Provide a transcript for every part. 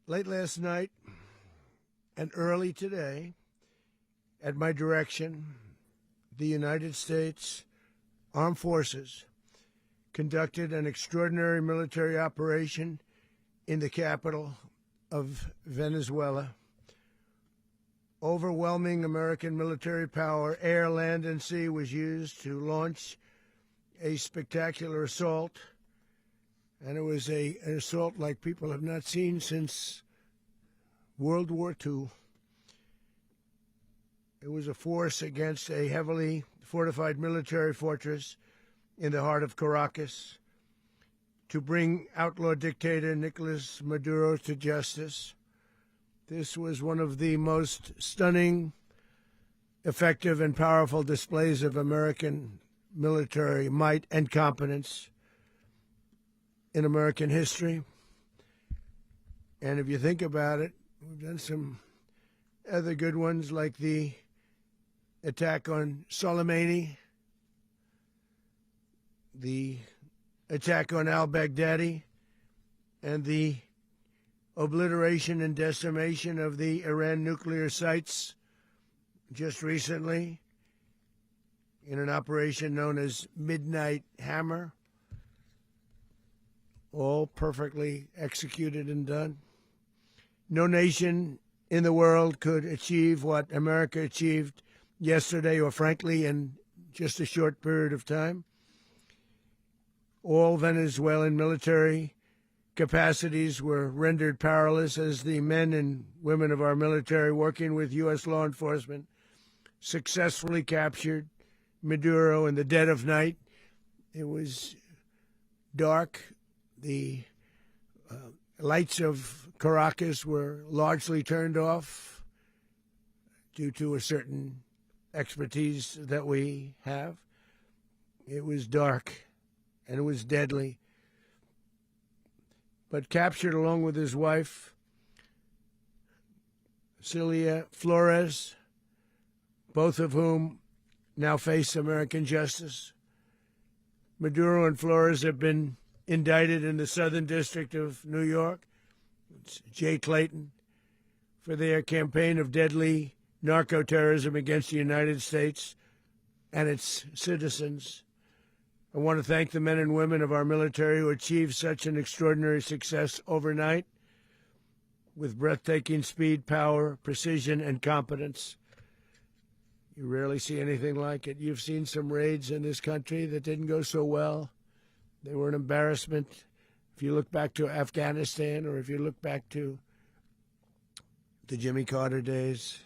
Late last night and early today, at my direction, the United States Armed Forces conducted an extraordinary military operation in the capital of Venezuela. Overwhelming American military power, air, land, and sea, was used to launch a spectacular assault. And it was an assault like people have not seen since World War II. It was a force against a heavily fortified military fortress in the heart of Caracas to bring outlaw dictator Nicolas Maduro to justice. This was one of the most stunning, effective, and powerful displays of American military might and competence in American history. And if you think about it, we've done some other good ones, like the attack on Soleimani, the attack on al-Baghdadi, and the obliteration and decimation of the Iran nuclear sites just recently in an operation known as Midnight Hammer. All perfectly executed and done. No nation in the world could achieve what America achieved yesterday, or frankly, in just a short period of time. All Venezuelan military capacities were rendered powerless as the men and women of our military, working with U.S. law enforcement, successfully captured Maduro in the dead of night. It was dark. The lights of Caracas were largely turned off due to a certain expertise that we have. It was dark and it was deadly. But captured along with his wife, Celia Flores, both of whom now face American justice. Maduro and Flores have been indicted in the Southern District of New York, it's Jay Clayton, for their campaign of deadly narco-terrorism against the United States and its citizens. I want to thank the men and women of our military who achieved such an extraordinary success overnight with breathtaking speed, power, precision, and competence. You rarely see anything like it. You've seen some raids in this country that didn't go so well. They were an embarrassment. If you look back to Afghanistan, or if you look back to the Jimmy Carter days,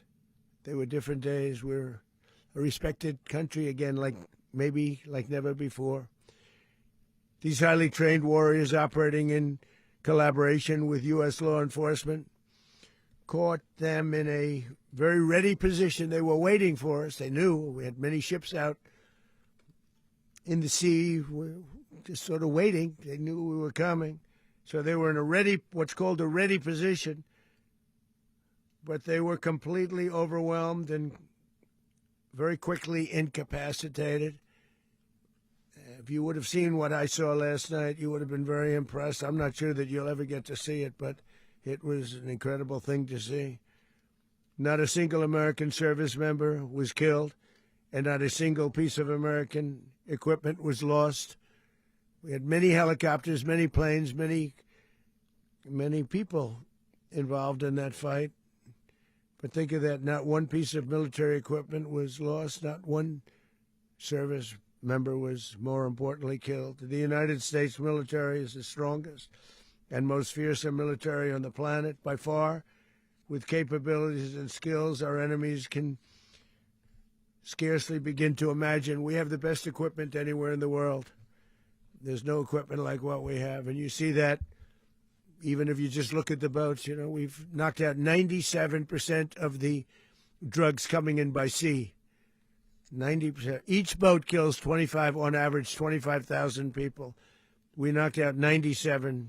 they were different days. We're a respected country again, like never before. These highly trained warriors, operating in collaboration with U.S. law enforcement, caught them in a very ready position. They were waiting for us. They knew we had many ships out in the sea, just sort of waiting. They knew we were coming. So they were in what's called a ready position. But they were completely overwhelmed and very quickly incapacitated. If you would have seen what I saw last night, you would have been very impressed. I'm not sure that you'll ever get to see it, but it was an incredible thing to see. Not a single American service member was killed, and not a single piece of American equipment was lost. We had many helicopters, many planes, many people involved in that fight. But think of that, not one piece of military equipment was lost, not one service member was, more importantly, killed. The United States military is the strongest and most fearsome military on the planet by far, with capabilities and skills our enemies can scarcely begin to imagine. We have the best equipment anywhere in the world. There's no equipment like what we have, and you see that even if you just look at the boats. You know, we've knocked out 97% of the drugs coming in by sea. 90%. Each boat kills on average, 25,000 people. We knocked out 97%.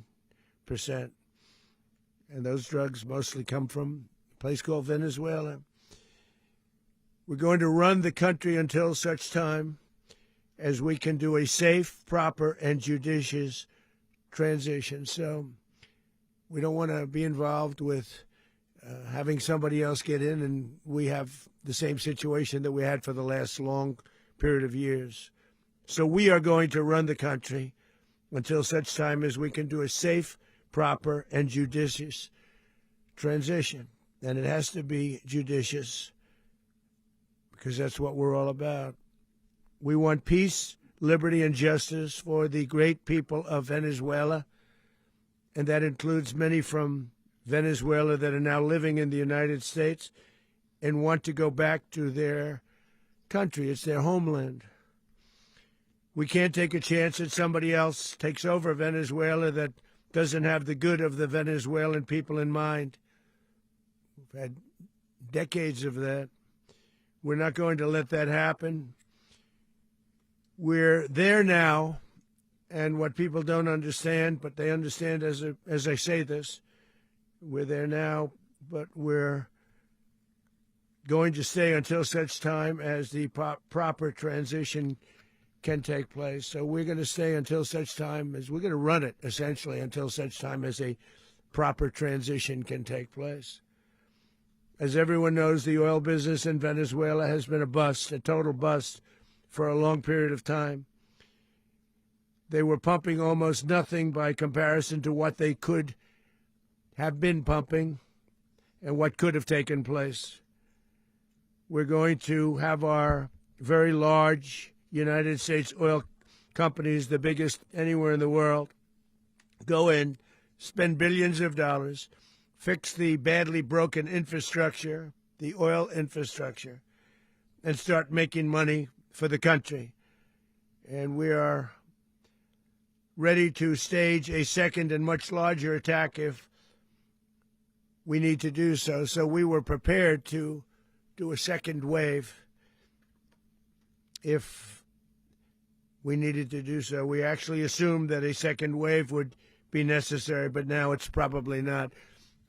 And those drugs mostly come from a place called Venezuela. We're going to run the country until such time as we can do a safe, proper, and judicious transition. So We don't want to be involved with having somebody else get in, and we have the same situation that we had for the last long period of years. So we are going to run the country until such time as we can do a safe, proper, and judicious transition. And it has to be judicious because that's what we're all about. We want peace, liberty, and justice for the great people of Venezuela, and that includes many from Venezuela that are now living in the United States and want to go back to their country. It's their homeland. We can't take a chance that somebody else takes over Venezuela that doesn't have the good of the Venezuelan people in mind. We've had decades of that. We're not going to let that happen. We're there now, and what people don't understand, but they understand as I say this, we're there now, but we're going to stay until such time as the proper transition can take place. So we're going to stay until such time as we're going to run it, essentially, until such time as a proper transition can take place. As everyone knows, the oil business in Venezuela has been a bust, a total bust, for a long period of time. They were pumping almost nothing by comparison to what they could have been pumping and what could have taken place. We're going to have our very large United States oil companies, the biggest anywhere in the world, go in, spend billions of dollars, fix the badly broken infrastructure, the oil infrastructure, and start making money for the country. And we are ready to stage a second and much larger attack if we need to do so. So we were prepared to do a second wave if we needed to do so. We actually assumed that a second wave would be necessary, but now it's probably not.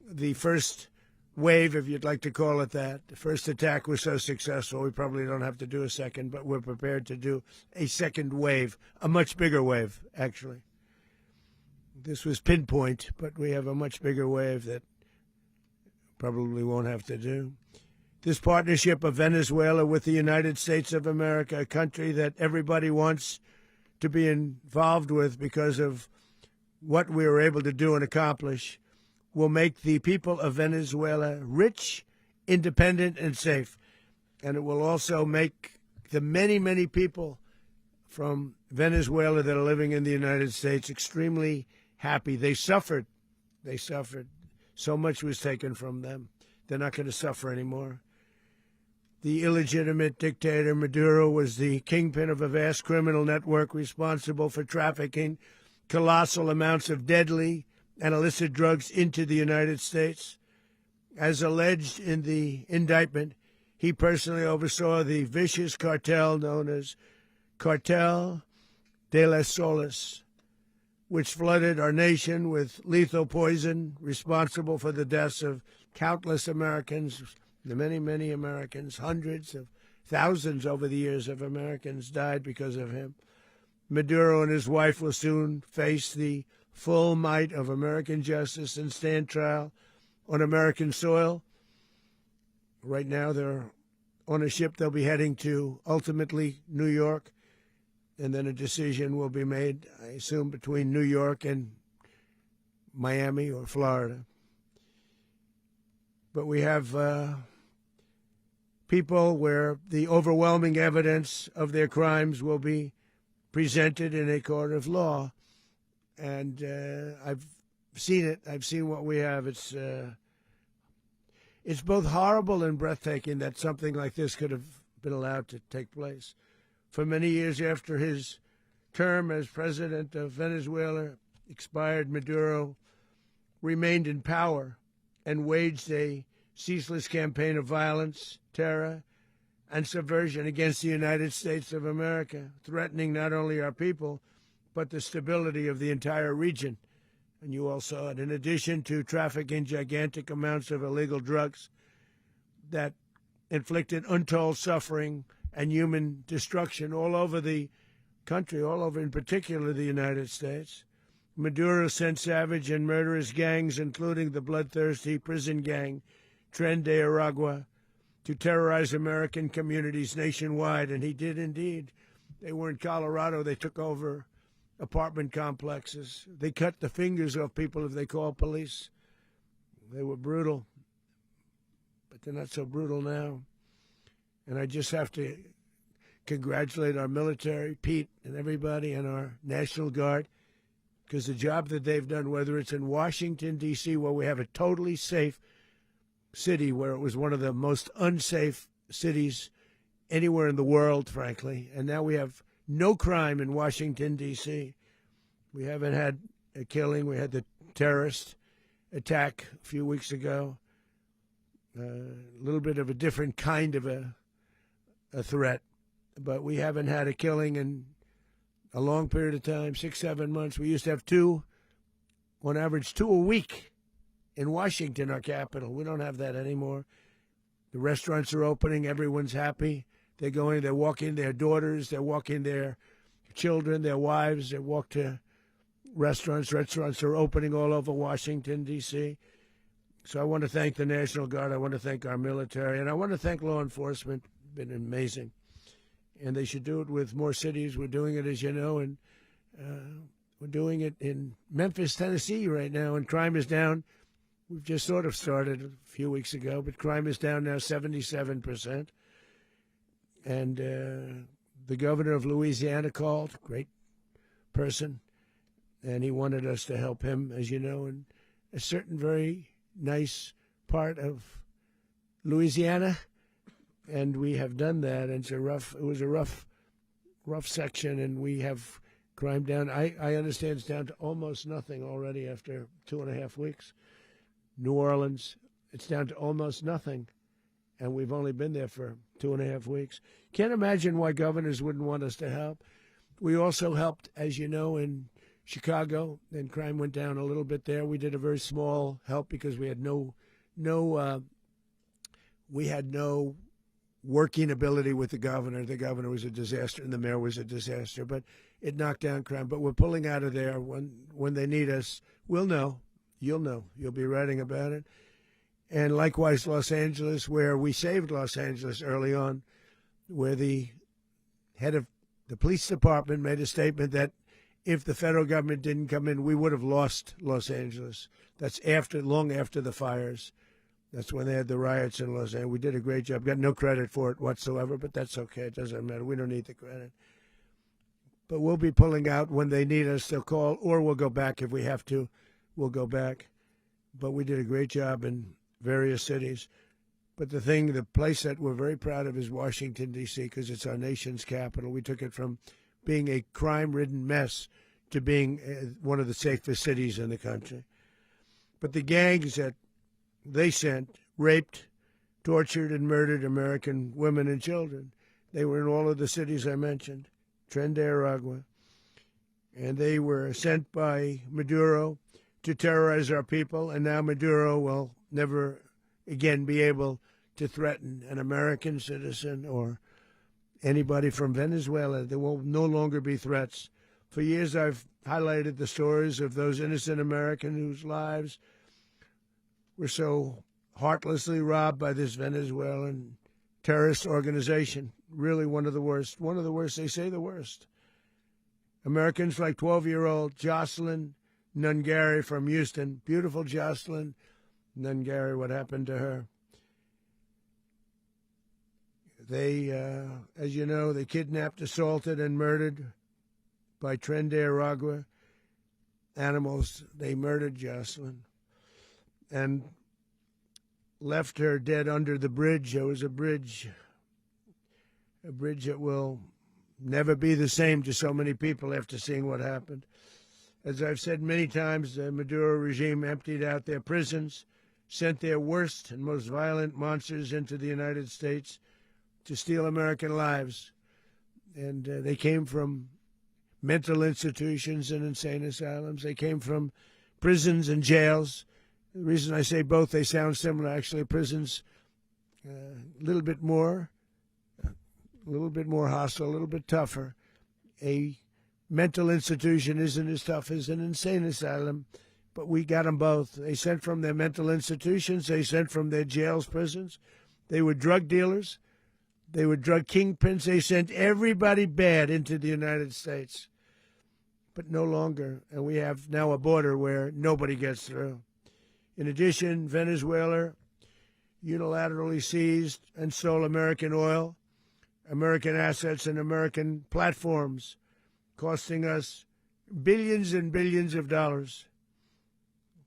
The first wave, if you'd like to call it that, the first attack was so successful, we probably don't have to do a second, but we're prepared to do a second wave, a much bigger wave, actually. This was pinpoint, but we have a much bigger wave that probably won't have to do. This partnership of Venezuela with the United States of America, a country that everybody wants to be involved with because of what we were able to do and accomplish, will make the people of Venezuela rich, independent, and safe. And it will also make the many, many people from Venezuela that are living in the United States extremely happy. They suffered. They suffered. So much was taken from them. They're not going to suffer anymore. The illegitimate dictator Maduro was the kingpin of a vast criminal network responsible for trafficking colossal amounts of deadly and illicit drugs into the United States. As alleged in the indictment, he personally oversaw the vicious cartel known as Cartel de las Solas, which flooded our nation with lethal poison, responsible for the deaths of countless Americans, the many, many Americans. Hundreds of thousands over the years of Americans died because of him. Maduro and his wife will soon face the full might of American justice and stand trial on American soil. Right now they're on a ship they'll be heading to, ultimately, New York, and then a decision will be made, I assume, between New York and Miami or Florida. But we have people where the overwhelming evidence of their crimes will be presented in a court of law. And I've seen it. I've seen what we have. It's both horrible and breathtaking that something like this could have been allowed to take place. For many years after his term as president of Venezuela expired, Maduro remained in power and waged a ceaseless campaign of violence, terror, and subversion against the United States of America, threatening not only our people, but the stability of the entire region. And you all saw it. In addition to trafficking gigantic amounts of illegal drugs that inflicted untold suffering and human destruction all over the country, all over, in particular, the United States, Maduro sent savage and murderous gangs, including the bloodthirsty prison gang, Tren de Aragua, to terrorize American communities nationwide. And he did indeed. They were in Colorado. They took over apartment complexes. They cut the fingers off people if they called police. They were brutal, but they're not so brutal now. And I just have to congratulate our military, Pete and everybody, and our National Guard, because the job that they've done, whether it's in Washington, D.C., where we have a totally safe city, where it was one of the most unsafe cities anywhere in the world, frankly, and now we have no crime in Washington, D.C. We haven't had a killing. We had the terrorist attack a few weeks ago, a little bit of a different kind of a threat, but we haven't had a killing in a long period of time, 6-7 months. We used to have on average two a week in Washington, our capital. We don't have that anymore. The restaurants are opening. Everyone's happy. They're going, they're walking their daughters, they're walking their children, their wives. They walk to restaurants. Restaurants are opening all over Washington, D.C. So I want to thank the National Guard. I want to thank our military. And I want to thank law enforcement. It's been amazing. And they should do it with more cities. We're doing it, as you know, and we're doing it in Memphis, Tennessee right now, and crime is down. We've just sort of started a few weeks ago, but crime is down now 77%. And the governor of Louisiana called, great person, and he wanted us to help him, as you know, in a certain very nice part of Louisiana. And we have done that. And it was a rough section, and we have crime down. I understand it's down to almost nothing already after 2.5 weeks. New Orleans, it's down to almost nothing, and we've only been there for 2.5 weeks. Can't imagine why governors wouldn't want us to help. We also helped, as you know, in Chicago, and crime went down a little bit there. We did a very small help because we had no working ability with the governor. The governor was a disaster, and the mayor was a disaster, but it knocked down crime. But we're pulling out of there. When they need us, we'll know. You'll know. You'll be writing about it. And likewise, Los Angeles, where we saved Los Angeles early on, where the head of the police department made a statement that if the federal government didn't come in, we would have lost Los Angeles. That's long after the fires. That's when they had the riots in Los Angeles. We did a great job. Got no credit for it whatsoever, but that's okay. It doesn't matter. We don't need the credit. But we'll be pulling out when they need us. They'll call, or we'll go back if we have to. We'll go back. But we did a great job in various cities. But the place that we're very proud of is Washington, D.C., because it's our nation's capital. We took it from being a crime-ridden mess to being one of the safest cities in the country. But the gangs that they sent raped, tortured, and murdered American women and children. They were in all of the cities I mentioned, Tren de Aragua. And they were sent by Maduro to terrorize our people, and now Maduro will never again be able to threaten an American citizen or anybody from Venezuela. There will no longer be threats. For years I've highlighted the stories of those innocent Americans whose lives were so heartlessly robbed by this Venezuelan terrorist organization. Really one of the worst. One of the worst, they say the worst. Americans like 12-year-old Jocelyn Nungari from Houston. Beautiful Jocelyn Nungari, what happened to her? They, as you know, they kidnapped, assaulted, and murdered by Tren de Aragua animals. They murdered Jocelyn and left her dead under the bridge. There was a bridge that will never be the same to so many people after seeing what happened. As I've said many times, the Maduro regime emptied out their prisons, sent their worst and most violent monsters into the United States to steal American lives. And they came from mental institutions and insane asylums. They came from prisons and jails. The reason I say both, they sound similar. Actually, prisons, a little bit more hostile, a little bit tougher. A mental institution isn't as tough as an insane asylum, but we got them both. They sent from their mental institutions. They sent from their jails, prisons. They were drug dealers. They were drug kingpins. They sent everybody bad into the United States, but no longer. And we have now a border where nobody gets through. In addition, Venezuela unilaterally seized and stole American oil, American assets, and American platforms, costing us billions and billions of dollars.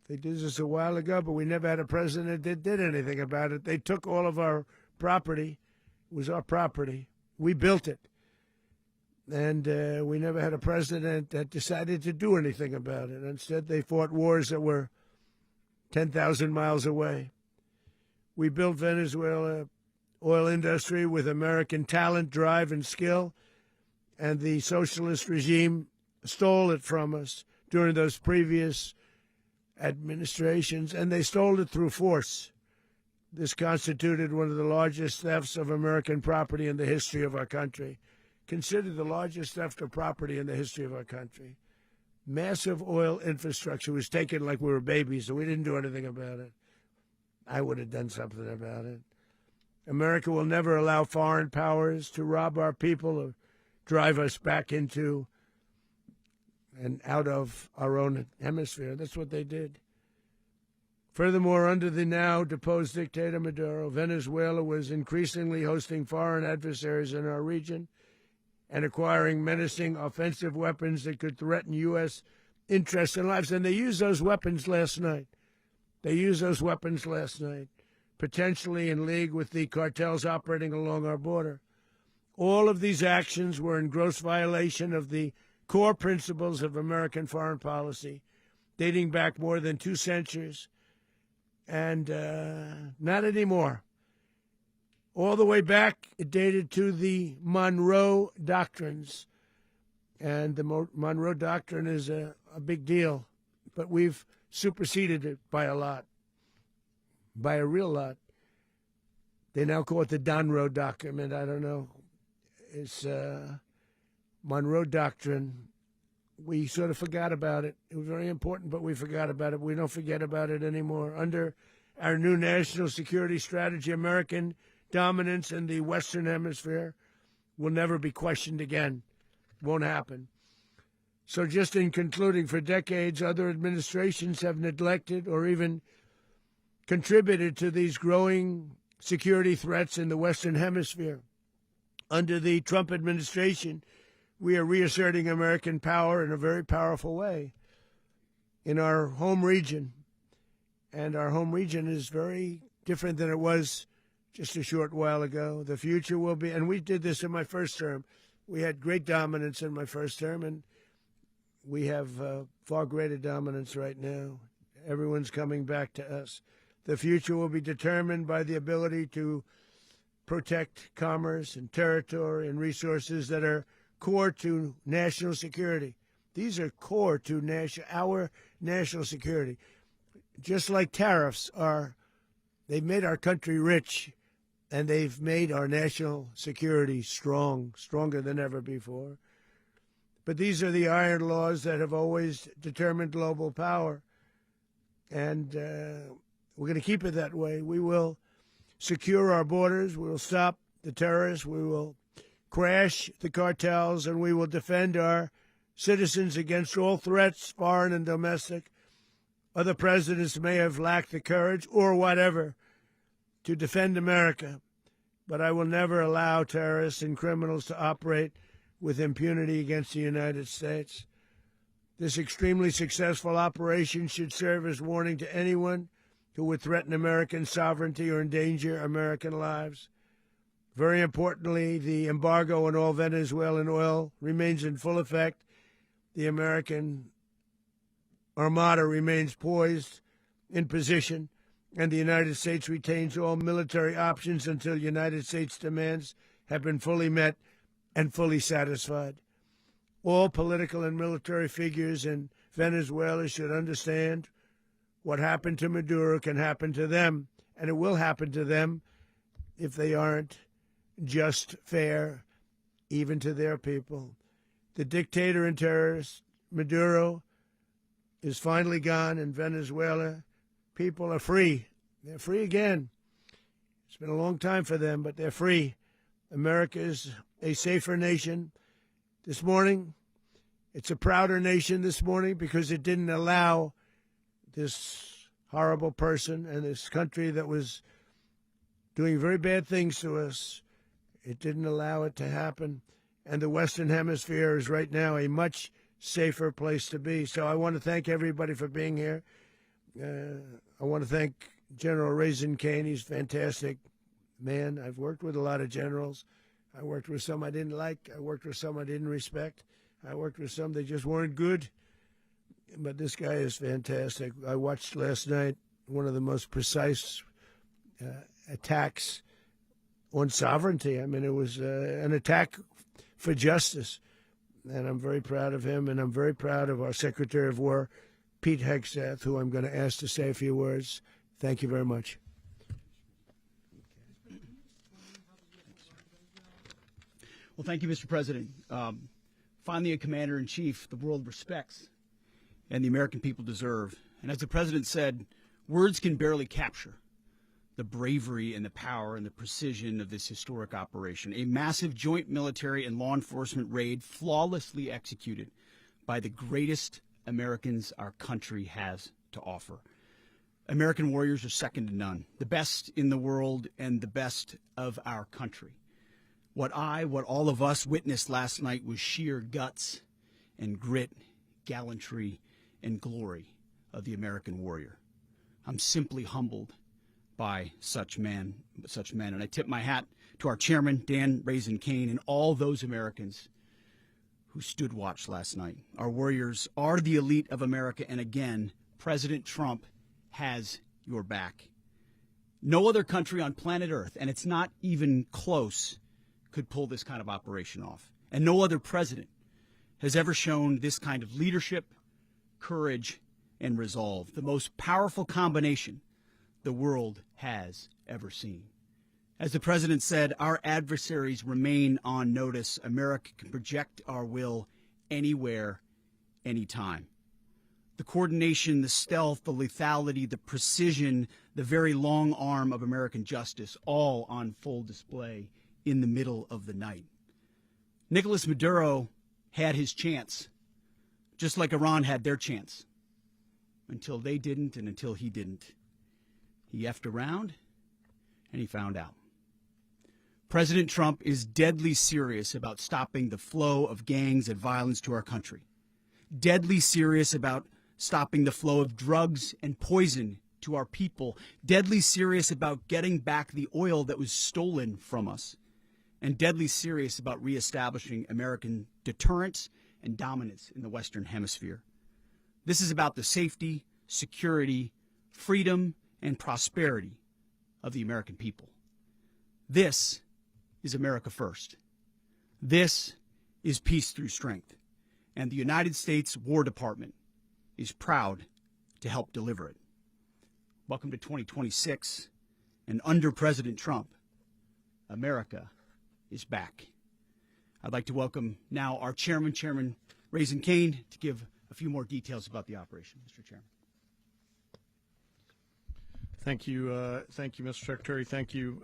They did this a while ago, but we never had a president that did anything about it. They took all of our property. It was our property. We built it. And we never had a president that decided to do anything about it. Instead, they fought wars that were 10,000 miles away. We built Venezuela oil industry with American talent, drive, and skill, and the socialist regime stole it from us during those previous administrations, and they stole it through force. This constituted one of the largest thefts of American property in the history of our country. Considered the largest theft of property in the history of our country. Massive oil infrastructure was taken like we were babies, so we didn't do anything about it. I would have done something about it. America will never allow foreign powers to rob our people or drive us back into and out of our own hemisphere. That's what they did. Furthermore, under the now deposed dictator Maduro, Venezuela was increasingly hosting foreign adversaries in our region and acquiring menacing offensive weapons that could threaten U.S. interests and lives. And they used those weapons last night. Potentially in league with the cartels operating along our border. All of these actions were in gross violation of the core principles of American foreign policy, dating back more than 2 centuries, and not anymore. All the way back, it dated to the Monroe Doctrines, and the Monroe Doctrine is a big deal, but we've superseded it by a lot, by a real lot. They now call it the Monroe Document. I don't know. It's Monroe Doctrine. We sort of forgot about it. It was very important, but we forgot about it. We don't forget about it anymore. Under our new national security strategy, American dominance in the Western Hemisphere will never be questioned again. Won't happen. So just in concluding, for decades, other administrations have neglected or even contributed to these growing security threats in the Western Hemisphere. Under the Trump administration, we are reasserting American power in a very powerful way in our home region. And our home region is very different than it was just a short while ago. The future will be, and we did this in my first term. We had great dominance in my first term, and we have far greater dominance right now. Everyone's coming back to us. The future will be determined by the ability to protect commerce and territory and resources that are core to national security. These are core to our national security. Just like tariffs are, they've made our country rich, and they've made our national security stronger than ever before. But these are the iron laws that have always determined global power, and we're going to keep it that way. We will secure our borders. We will stop the terrorists. We will crash the cartels, and we will defend our citizens against all threats, foreign and domestic. Other presidents may have lacked the courage or whatever to defend America, but I will never allow terrorists and criminals to operate with impunity against the United States. This extremely successful operation should serve as warning to anyone who would threaten American sovereignty or endanger American lives. Very importantly, the embargo on all Venezuelan oil remains in full effect. The American Armada remains poised in position, and the United States retains all military options until United States demands have been fully met and fully satisfied. All political and military figures in Venezuela should understand what happened to Maduro can happen to them, and it will happen to them if they aren't just fair, even to their people. The dictator and terrorist, Maduro, is finally gone in Venezuela. People are free. They're free again. It's been a long time for them, but they're free. America is a safer nation this morning. It's a prouder nation this morning because it didn't allow this horrible person and this country that was doing very bad things to us. It didn't allow it to happen. And the Western Hemisphere is right now a much safer place to be. So I want to thank everybody for being here. I want to thank General Raisin Kane. He's a fantastic man. I've worked with a lot of generals. I worked with some I didn't like. I worked with some I didn't respect. I worked with some that just weren't good. But this guy is fantastic. I watched last night one of the most precise attacks on sovereignty. I mean, it was an attack for justice. And I'm very proud of him, and I'm very proud of our Secretary of War, Pete Hegseth, who I'm going to ask to say a few words. Thank you very much. Well, thank you, Mr. President. Finally, a commander-in-chief the world respects and the American people deserve. And as the President said, words can barely capture the bravery and the power and the precision of this historic operation. A massive joint military and law enforcement raid flawlessly executed by the greatest Americans our country has to offer. American warriors are second to none, the best in the world and the best of our country. What all of us witnessed last night was sheer guts and grit, gallantry and glory of the American warrior. I'm simply humbled by such men. And I tip my hat to our chairman, Dan Raisin Kane, and all those Americans who stood watch last night. Our warriors are the elite of America, and again, President Trump has your back. No other country on planet Earth, and it's not even close, could pull this kind of operation off. And no other president has ever shown this kind of leadership, courage, and resolve, the most powerful combination the world has ever seen. As the President said, our adversaries remain on notice. America can project our will anywhere, anytime. The coordination, the stealth, the lethality, the precision, the very long arm of American justice, all on full display in the middle of the night. Nicolas Maduro had his chance, just like Iran had their chance, until they didn't and until he didn't. He effed around, and he found out. President Trump is deadly serious about stopping the flow of gangs and violence to our country. Deadly serious about stopping the flow of drugs and poison to our people. Deadly serious about getting back the oil that was stolen from us. And deadly serious about reestablishing American deterrence and dominance in the Western Hemisphere. This is about the safety, security, freedom, and prosperity of the American people. This is America first. This is peace through strength. And the United States War Department is proud to help deliver it. Welcome to 2026. And under President Trump, America is back. I'd like to welcome now our chairman, Chairman Raisin Kane, to give a few more details about the operation. Mr. Chairman. Thank you, Mr. Secretary. Thank you,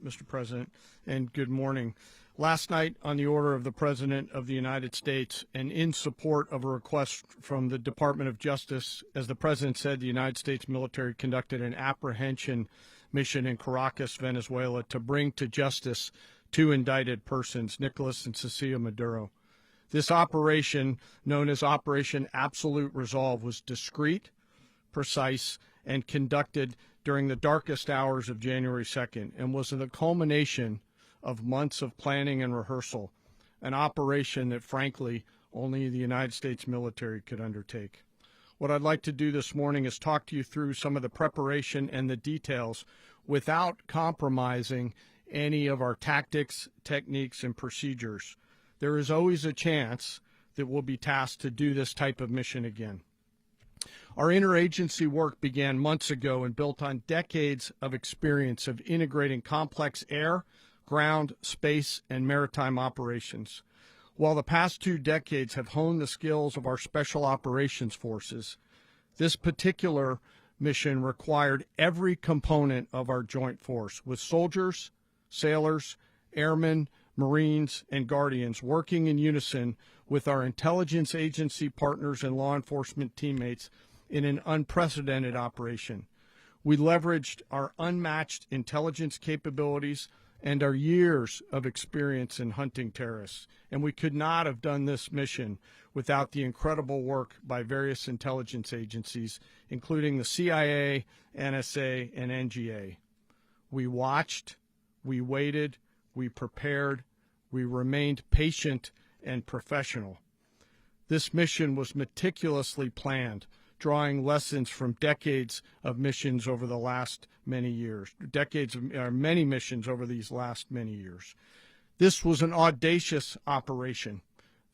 Mr. President, and good morning. Last night, on the order of the President of the United States and in support of a request from the Department of Justice, as the President said, the United States military conducted an apprehension mission in Caracas, Venezuela, to bring to justice two indicted persons, Nicolas and Cecilia Maduro. This operation, known as Operation Absolute Resolve, was discreet, precise, and conducted during the darkest hours of January 2nd and was the culmination of months of planning and rehearsal, an operation that, frankly, only the United States military could undertake. What I'd like to do this morning is talk to you through some of the preparation and the details without compromising any of our tactics, techniques, and procedures. There is always a chance that we'll be tasked to do this type of mission again. Our interagency work began months ago and built on decades of experience of integrating complex air, ground, space, and maritime operations. While the past 2 decades have honed the skills of our special operations forces, this particular mission required every component of our joint force, with soldiers, sailors, airmen, Marines, and Guardians working in unison with our intelligence agency partners and law enforcement teammates in an unprecedented operation. We leveraged our unmatched intelligence capabilities and our years of experience in hunting terrorists, and we could not have done this mission without the incredible work by various intelligence agencies, including the CIA, NSA, and NGA. We watched, we waited, we prepared, we remained patient and professional. This mission was meticulously planned, drawing lessons from decades of missions over the last many years, many missions over these last many years. This was an audacious operation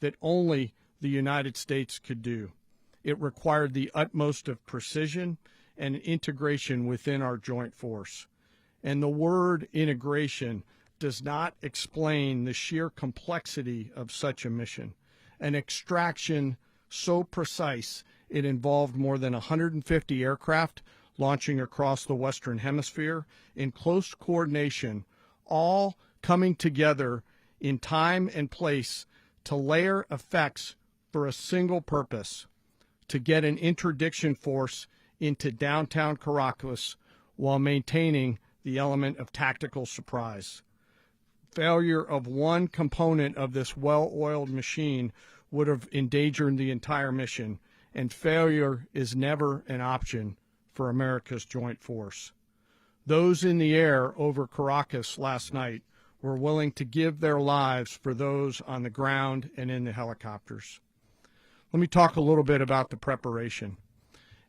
that only the United States could do. It required the utmost of precision and integration within our joint force. And the word integration does not explain the sheer complexity of such a mission. An extraction so precise it involved more than 150 aircraft launching across the Western Hemisphere in close coordination, all coming together in time and place to layer effects for a single purpose: to get an interdiction force into downtown Caracas while maintaining the element of tactical surprise. Failure of one component of this well-oiled machine would have endangered the entire mission, and failure is never an option for America's joint force. Those in the air over Caracas last night were willing to give their lives for those on the ground and in the helicopters. Let me talk a little bit about the preparation.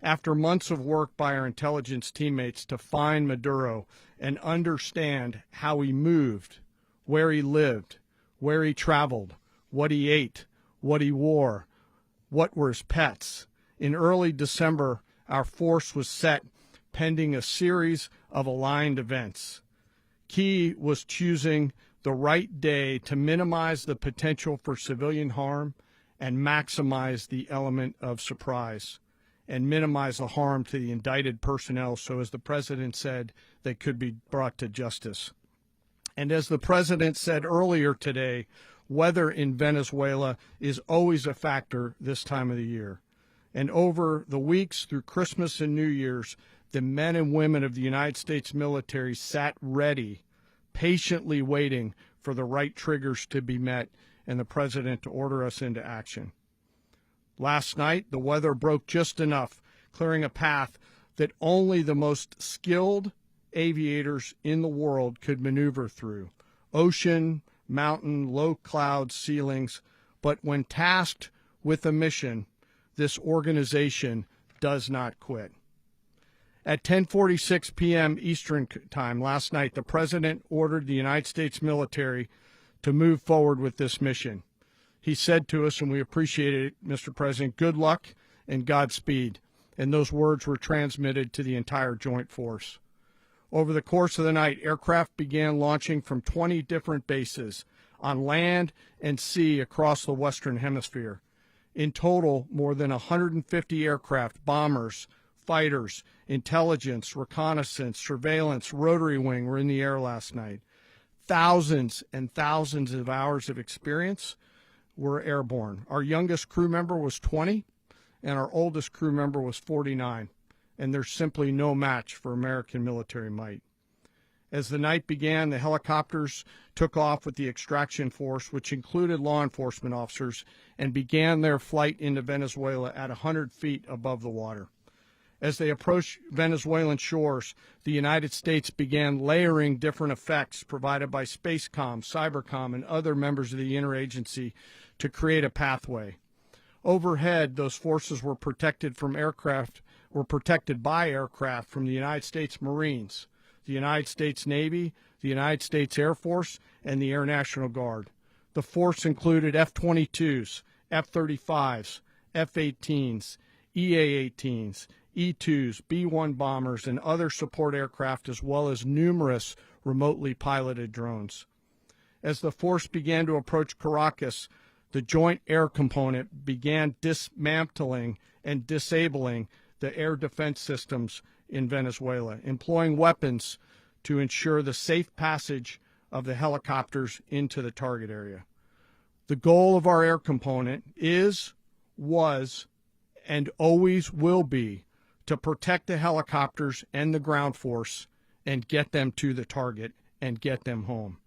After months of work by our intelligence teammates to find Maduro and understand how he moved, where he lived, where he traveled, what he ate, what he wore, what were his pets, in early December, our force was set pending a series of aligned events. Key was choosing the right day to minimize the potential for civilian harm and maximize the element of surprise, and minimize the harm to the indicted personnel so, as the president said, they could be brought to justice. And as the president said earlier today, weather in Venezuela is always a factor this time of the year. And over the weeks through Christmas and New Year's, the men and women of the United States military sat ready, patiently waiting for the right triggers to be met and the president to order us into action. Last night, the weather broke just enough, clearing a path that only the most skilled aviators in the world could maneuver through. Ocean, mountain, low cloud ceilings, but when tasked with a mission, this organization does not quit. At 10:46 p.m. Eastern Time last night, the president ordered the United States military to move forward with this mission. He said to us, and we appreciate it, Mr. President, good luck and Godspeed. And those words were transmitted to the entire joint force. Over the course of the night, aircraft began launching from 20 different bases on land and sea across the Western Hemisphere. In total, more than 150 aircraft, bombers, fighters, intelligence, reconnaissance, surveillance, rotary wing were in the air last night. Thousands and thousands of hours of experience were airborne. Our youngest crew member was 20, and our oldest crew member was 49, and there's simply no match for American military might. As the night began, the helicopters took off with the extraction force, which included law enforcement officers, and began their flight into Venezuela at 100 feet above the water. As they approached Venezuelan shores, the United States began layering different effects provided by Spacecom, Cybercom, and other members of the interagency to create a pathway. Overhead, those forces were protected by aircraft from the United States Marines, the United States Navy, the United States Air Force, and the Air National Guard. The force included F-22s, F-35s, F-18s, EA-18s, E-2s, B-1 bombers, and other support aircraft, as well as numerous remotely piloted drones. As the force began to approach Caracas, the Joint Air Component began dismantling and disabling the air defense systems in Venezuela, employing weapons to ensure the safe passage of the helicopters into the target area. The goal of our air component is, was, and always will be to protect the helicopters and the ground force and get them to the target and get them home.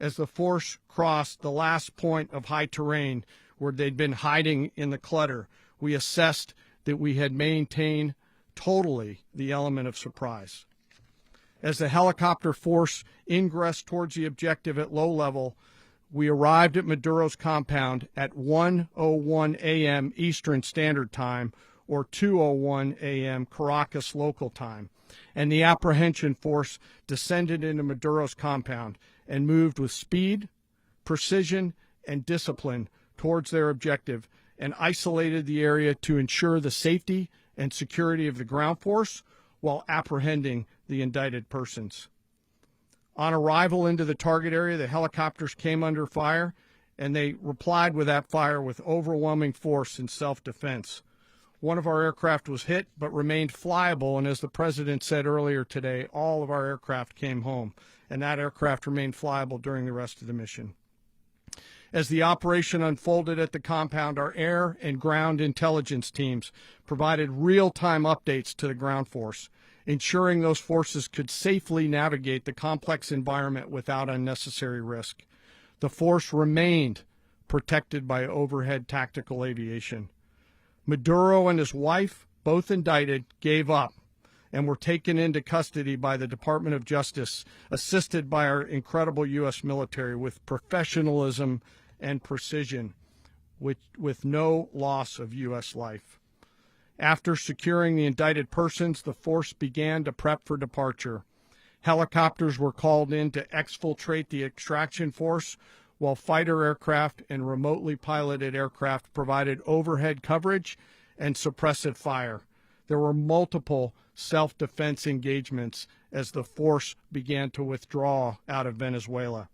As the force crossed the last point of high terrain where they'd been hiding in the clutter, we assessed that we had maintained totally the element of surprise. As the helicopter force ingressed towards the objective at low level, we arrived at Maduro's compound at 1:01 a.m. Eastern Standard Time, or 2:01 a.m. Caracas local time, and the apprehension force descended into Maduro's compound and moved with speed, precision, and discipline towards their objective and isolated the area to ensure the safety and security of the ground force while apprehending the indicted persons. On arrival into the target area, the helicopters came under fire, and they replied with that fire with overwhelming force in self-defense. One of our aircraft was hit but remained flyable, and as the President said earlier today, all of our aircraft came home, and that aircraft remained flyable during the rest of the mission. As the operation unfolded at the compound, our air and ground intelligence teams provided real-time updates to the ground force, ensuring those forces could safely navigate the complex environment without unnecessary risk. The force remained protected by overhead tactical aviation. Maduro and his wife, both indicted, gave up and were taken into custody by the Department of Justice, assisted by our incredible U.S. military with professionalism and precision, with no loss of U.S. life. After securing the indicted persons, the force began to prep for departure. Helicopters were called in to exfiltrate the extraction force, while fighter aircraft and remotely piloted aircraft provided overhead coverage and suppressive fire. There were multiple self-defense engagements as the force began to withdraw out of Venezuela.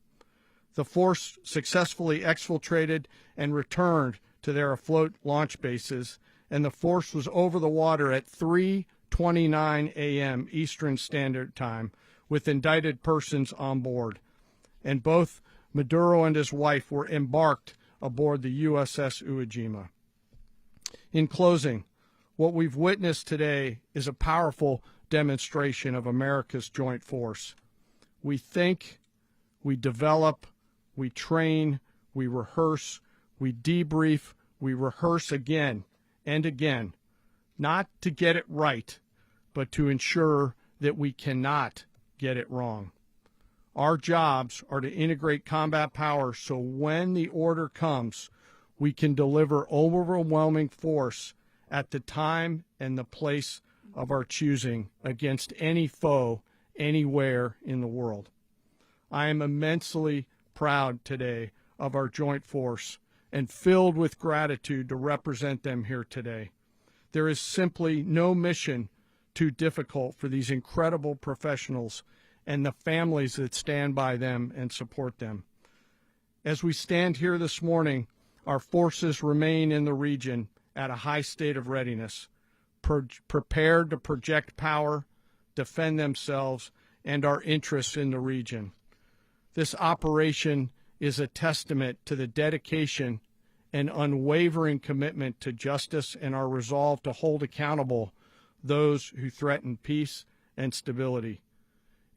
The force successfully exfiltrated and returned to their afloat launch bases, and the force was over the water at 3:29 a.m. Eastern Standard Time with indicted persons on board. And both Maduro and his wife were embarked aboard the USS Iwo Jima. In closing, what we've witnessed today is a powerful demonstration of America's joint force. We think, we develop, we train, we rehearse, we debrief, we rehearse again and again, not to get it right, but to ensure that we cannot get it wrong. Our jobs are to integrate combat power so when the order comes, we can deliver overwhelming force at the time and the place of our choosing against any foe anywhere in the world. I am immensely proud today of our joint force and filled with gratitude to represent them here today. There is simply no mission too difficult for these incredible professionals and the families that stand by them and support them. As we stand here this morning, our forces remain in the region at a high state of readiness, prepared to project power, defend themselves, and our interests in the region. This operation is a testament to the dedication and unwavering commitment to justice and our resolve to hold accountable those who threaten peace and stability.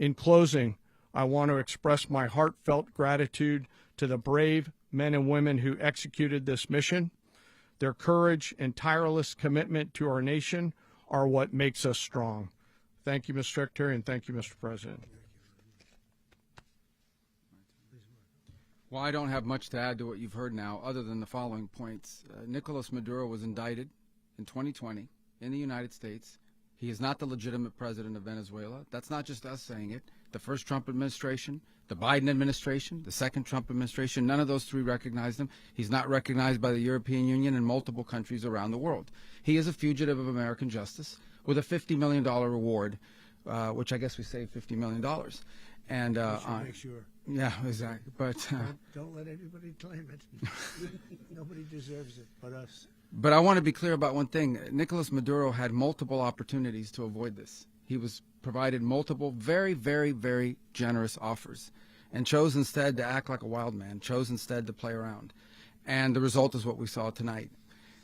In closing, I want to express my heartfelt gratitude to the brave men and women who executed this mission. Their courage and tireless commitment to our nation are what makes us strong. Thank you, Mr. Secretary, and thank you, Mr. President. Well, I don't have much to add to what you've heard now, other than the following points. Nicolas Maduro was indicted in 2020 in the United States. He is not the legitimate president of Venezuela. That's not just us saying it. The first Trump administration, the Biden administration, the second Trump administration, none of those three recognized him. He's not recognized by the European Union and multiple countries around the world. He is a fugitive of American justice with a $50 million reward, which I guess we saved $50 million. And Make sure. Yeah, exactly. But don't let anybody claim it. Nobody deserves it but us. But I want to be clear about one thing. Nicolas Maduro had multiple opportunities to avoid this. He was provided multiple very, very, very generous offers and chose instead to act like a wild man, chose instead to play around. And the result is what we saw tonight.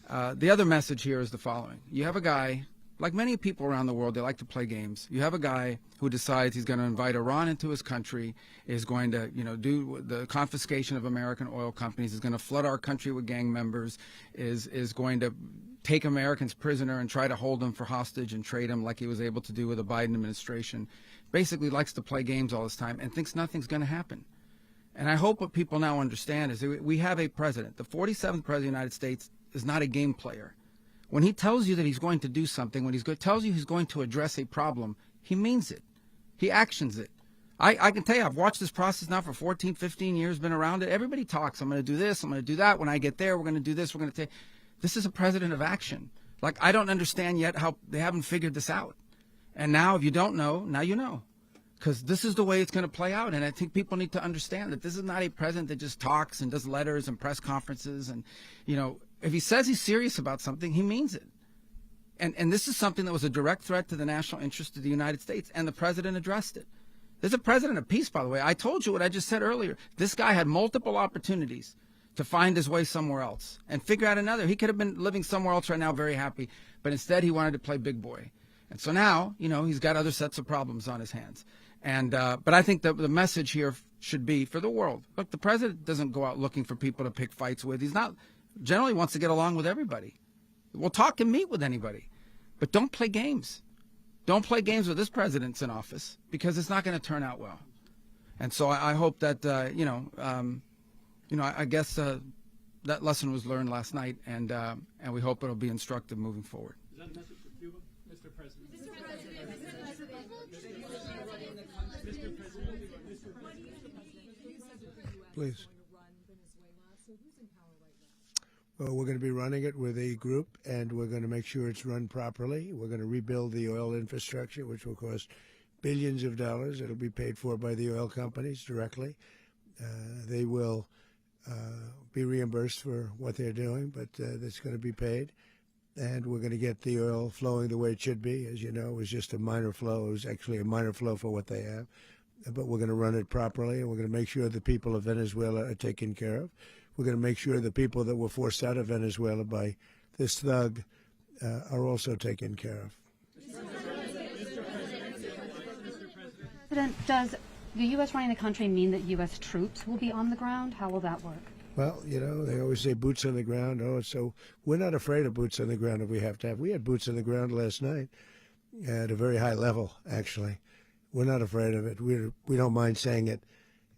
The other message here is the following. You have a guy, like many people around the world, they like to play games. You have a guy who decides he's going to invite Iran into his country, is going to, do the confiscation of American oil companies, is going to flood our country with gang members, is going to take Americans prisoner and try to hold them for hostage and trade them like he was able to do with the Biden administration. Basically likes to play games all this time and thinks nothing's going to happen. And I hope what people now understand is that we have a president. The 47th president of the United States is not a game player. When he tells you that he's going to do something, when tells you he's going to address a problem, he means it. He actions it. I can tell you, I've watched this process now for 14, 15 years, been around it. Everybody talks, I'm going to do this, I'm going to do that. When I get there, we're going to do this, we're going to take... This is a president of action. Like, I don't understand yet how they haven't figured this out. And now, if you don't know, now you know. Because this is the way it's going to play out. And I think people need to understand that this is not a president that just talks and does letters and press conferences. And, if he says he's serious about something, he means it. And this is something that was a direct threat to the national interest of the United States. And the president addressed it. There's a president of peace, by the way. I told you what I just said earlier. This guy had multiple opportunities to find his way somewhere else and figure out another. He could have been living somewhere else right now, very happy. But instead, he wanted to play big boy. And so now, he's got other sets of problems on his hands. And but I think that the message here should be for the world. Look, the president doesn't go out looking for people to pick fights with. He's not generally wants to get along with everybody. We'll talk and meet with anybody. But don't play games. Don't play games with this president's in office because it's not going to turn out well. And so I hope that, I guess that lesson was learned last night, and we hope it'll be instructive moving forward. Is that a message for Cuba, Mr. President? Please. Well, we're going to be running it with a group, and we're going to make sure it's run properly. We're going to rebuild the oil infrastructure, which will cost billions of dollars. It'll be paid for by the oil companies directly. They will be reimbursed for what they're doing, but that's going to be paid. And we're going to get the oil flowing the way it should be. As you know, it was just a minor flow. It was actually a minor flow for what they have. But we're going to run it properly, and we're going to make sure the people of Venezuela are taken care of. We're going to make sure the people that were forced out of Venezuela by this thug are also taken care of. President, does the U.S. running the country mean that U.S. troops will be on the ground? How will that work? Well, they always say boots on the ground. So we're not afraid of boots on the ground if we have to have. We had boots on the ground last night at a very high level, actually. We're not afraid of it. We don't mind saying it.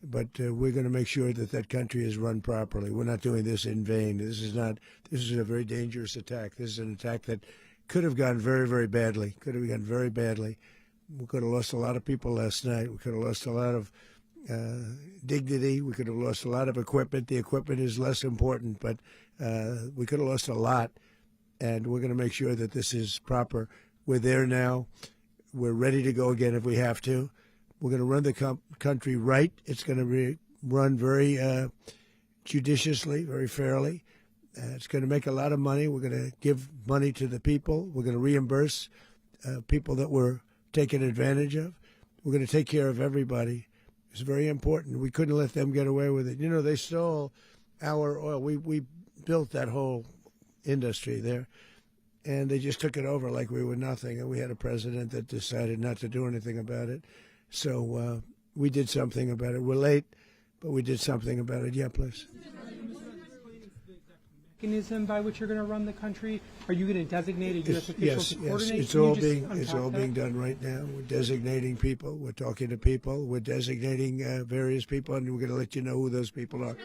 But we're going to make sure that that country is run properly. We're not doing this in vain. This is a very dangerous attack. This is an attack that could have gone very, very badly. Could have gone very badly. We could have lost a lot of people last night. We could have lost a lot of dignity. We could have lost a lot of equipment. The equipment is less important, but we could have lost a lot. And we're going to make sure that this is proper. We're there now. We're ready to go again if we have to. We're going to run the country right. It's going to be run very judiciously, very fairly. It's going to make a lot of money. We're going to give money to the people. We're going to reimburse people that were taken advantage of. We're going to take care of everybody. It's very important. We couldn't let them get away with it. They stole our oil. We built that whole industry there, and they just took it over like we were nothing. And we had a president that decided not to do anything about it. So we did something about it. We're late, but we did something about it. Yeah, please. Mechanism by which you're going to run the country? Are you going to designate a U.S. official to coordinate? It's all being done right now. We're designating people. We're talking to people. We're designating various people, and we're going to let you know who those people are.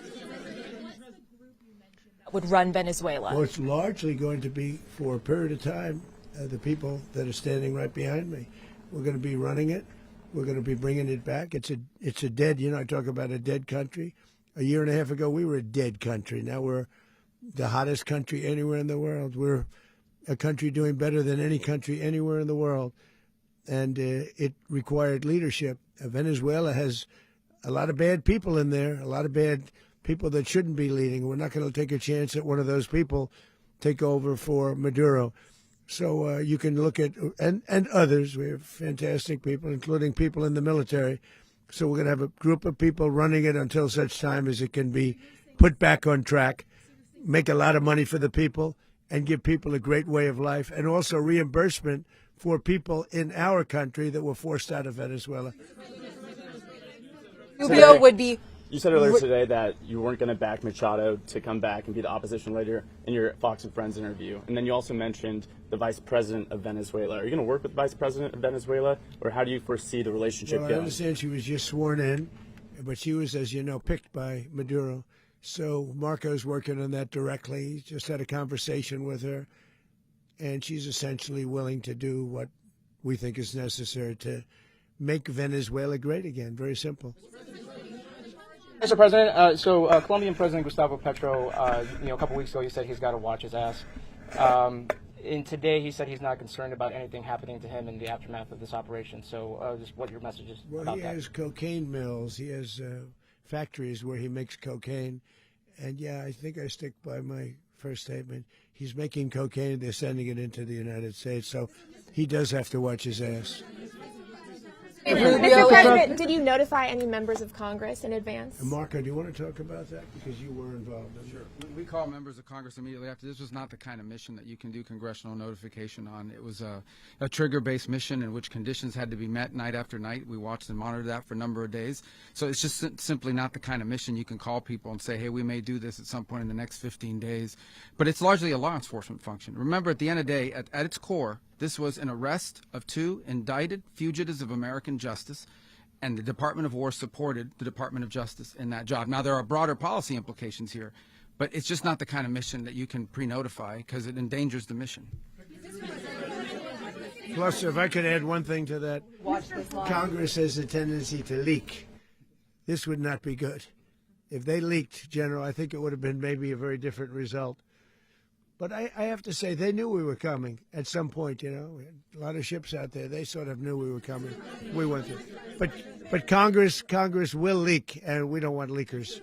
Would run Venezuela? Well, it's largely going to be for a period of time the people that are standing right behind me. We're going to be running it. We're going to be bringing it back. It's a dead, I talk about a dead country. A year and a half ago, we were a dead country. Now we're the hottest country anywhere in the world. We're a country doing better than any country anywhere in the world. And it required leadership. Venezuela has a lot of bad people in there, a lot of bad people that shouldn't be leading. We're not going to take a chance that one of those people take over for Maduro. So you can look at, and others, we have fantastic people, including people in the military. So we're going to have a group of people running it until such time as it can be put back on track, make a lot of money for the people, and give people a great way of life, and also reimbursement for people in our country that were forced out of Venezuela. Rubio would be. You said earlier today that you weren't going to back Machado to come back and be the opposition leader in your Fox and Friends interview. And then you also mentioned the vice president of Venezuela. Are you going to work with the vice president of Venezuela, or how do you foresee the relationship going? I understand she was just sworn in, but she was, as you know, picked by Maduro. So Marco's working on that directly. He just had a conversation with her, and she's essentially willing to do what we think is necessary to make Venezuela great again. Very simple. Mr. President, Colombian President Gustavo Petro, a couple weeks ago, he said he's got to watch his ass. And today, he said he's not concerned about anything happening to him in the aftermath of this operation. So, just what your message is about that. Well, he has cocaine mills. He has factories where he makes cocaine. And, yeah, I think I stick by my first statement. He's making cocaine. They're sending it into the United States. So he does have to watch his ass. Mr. President, did you notify any members of Congress in advance? Marco, do you want to talk about that? Because you were involved in it. Sure. We call members of Congress immediately after. This was not the kind of mission that you can do congressional notification on. It was a trigger-based mission in which conditions had to be met night after night. We watched and monitored that for a number of days. So it's just simply not the kind of mission you can call people and say, hey, we may do this at some point in the next 15 days. But it's largely a law enforcement function. Remember, at the end of the day, at its core, this was an arrest of 2 indicted fugitives of American justice, and the Department of War supported the Department of Justice in that job. Now, there are broader policy implications here, but it's just not the kind of mission that you can pre-notify because it endangers the mission. Plus, if I could add one thing to that, Congress has a tendency to leak. This would not be good. If they leaked, General, I think it would have been maybe a very different result. But I have to say, they knew we were coming at some point, a lot of ships out there. They sort of knew we were coming. We went through. But Congress will leak, and we don't want leakers.